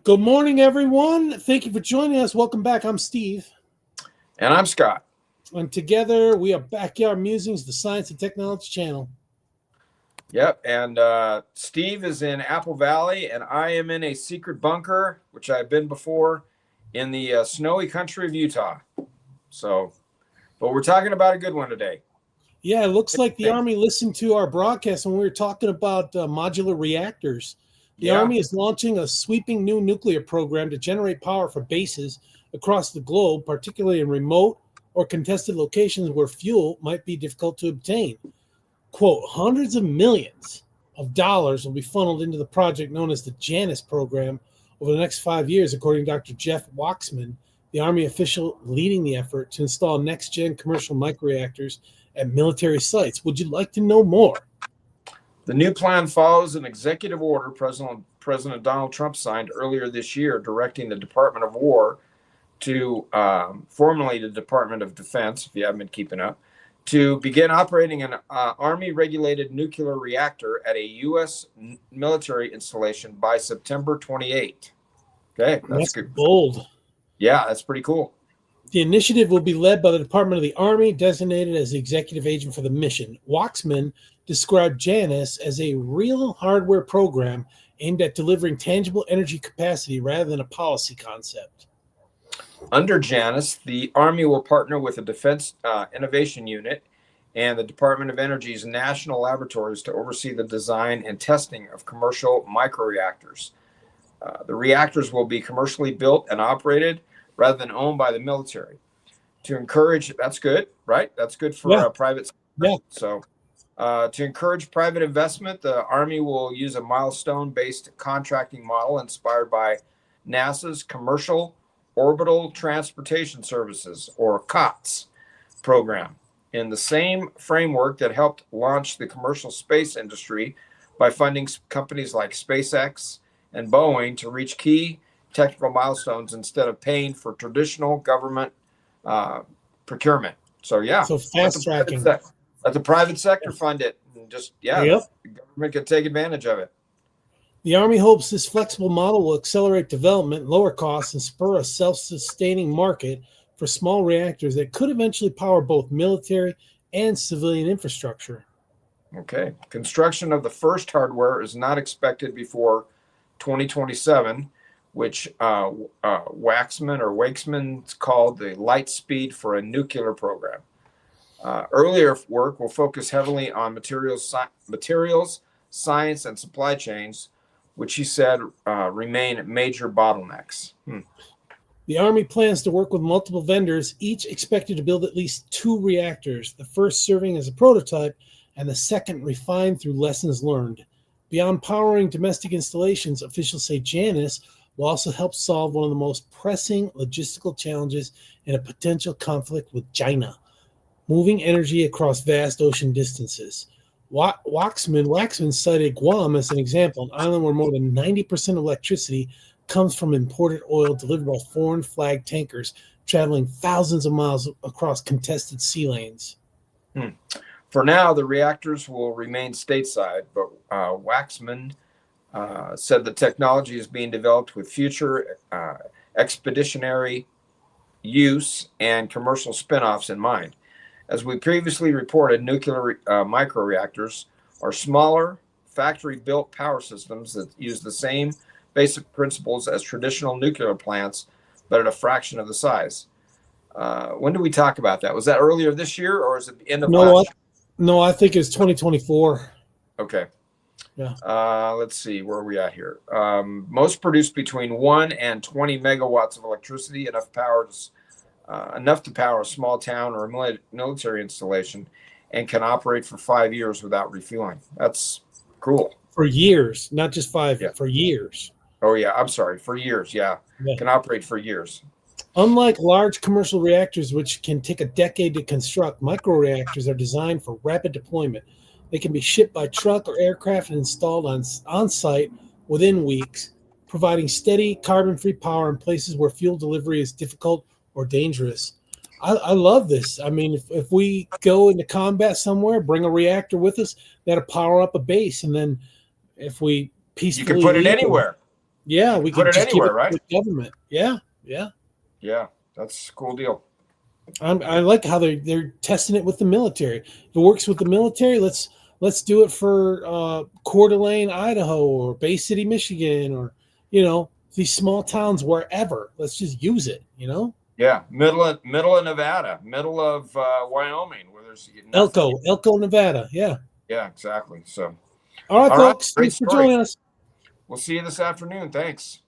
Good morning, everyone. Thank you for joining us. Welcome back. I'm Steve. And I'm Scott. And together we are Backyard Musings, the Science and Technology channel. Yep. And Steve is in Apple Valley, and I am in a secret bunker, which I've been before, in the snowy country of Utah. But we're talking about a good one today. Yeah, it looks like the Army listened to our broadcast when we were talking about modular reactors. The Army is launching a sweeping new nuclear program to generate power for bases across the globe, particularly in remote or contested locations where fuel might be difficult to obtain. Quote, hundreds of millions of dollars will be funneled into the project known as the Janus Program over the next 5 years, according to Dr. Jeff Waksman, the Army official leading the effort to install next-gen commercial microreactors at military sites. Would you like to know more? The new plan follows an executive order President Donald Trump signed earlier this year, directing the Department of War to, formerly the Department of Defense, if you haven't been keeping up, to begin operating an Army-regulated nuclear reactor at a U.S. military installation by September 28. Okay, that's good. Bold. Yeah, that's pretty cool. The initiative will be led by the Department of the Army, designated as the executive agent for the mission. Waksman described Janus as a real hardware program aimed at delivering tangible energy capacity rather than a policy concept. Under Janus, the Army will partner with the Defense Innovation Unit and the Department of Energy's national laboratories to oversee the design and testing of commercial microreactors. The reactors will be commercially built and operated rather than owned by the military. To encourage, that's good, right? That's good for private sector. Yeah. So to encourage private investment, the Army will use a milestone-based contracting model inspired by NASA's Commercial Orbital Transportation Services, or COTS, program, in the same framework that helped launch the commercial space industry by funding companies like SpaceX and Boeing to reach key technical milestones instead of paying for traditional government procurement. So fast tracking. Let the private sector fund it, and just the government can take advantage of it. The Army hopes this flexible model will accelerate development, lower costs, and spur a self-sustaining market for small reactors that could eventually power both military and civilian infrastructure. Okay. Construction of the first hardware is not expected before 2027, which Waksman called the light speed for a nuclear program. Earlier work will focus heavily on materials, science, and supply chains, which he said remain major bottlenecks. The Army plans to work with multiple vendors, each expected to build at least 2 reactors, the first serving as a prototype and the second refined through lessons learned. Beyond powering domestic installations, officials say Janus will also help solve one of the most pressing logistical challenges in a potential conflict with China, moving energy across vast ocean distances. Waksman cited Guam as an example, an island where more than 90% of electricity comes from imported oil delivered by foreign flag tankers traveling thousands of miles across contested sea lanes. For now, the reactors will remain stateside, but Waksman said the technology is being developed with future expeditionary use and commercial spinoffs in mind. As we previously reported, nuclear microreactors are smaller, factory-built power systems that use the same basic principles as traditional nuclear plants, but at a fraction of the size. When did we talk about that? Was that earlier this year, or is it the end of last year? No, I think it's 2024. Okay. Yeah. Let's see, where are we at here? Most produce between 1 and 20 megawatts of electricity, enough to power a small town or a military installation, and can operate for 5 years without refueling. That's cool. For years, not just 5, for years. Oh, yeah, I'm sorry, for years, Can operate for years. Unlike large commercial reactors, which can take a decade to construct, microreactors are designed for rapid deployment. They can be shipped by truck or aircraft and installed on site within weeks, providing steady carbon-free power in places where fuel delivery is difficult or dangerous. I love this. I mean, if we go into combat somewhere, bring a reactor with us, that'll power up a base, and then if we peacefully you can put it anywhere. Yeah, we Put could it just give anywhere, it right? to the government. Yeah, yeah. Yeah, that's a cool deal. I like how they're testing it with the military. If it works with the military, let's do it for Coeur d'Alene, Idaho, or Bay City, Michigan, or these small towns wherever. Let's just use it. Yeah, middle of Nevada, middle of Wyoming, where there's nothing. Elko, Nevada. Yeah. Yeah, exactly. So, All right, all right, folks. great Thanks for story. joining us. We'll see you this afternoon. Thanks.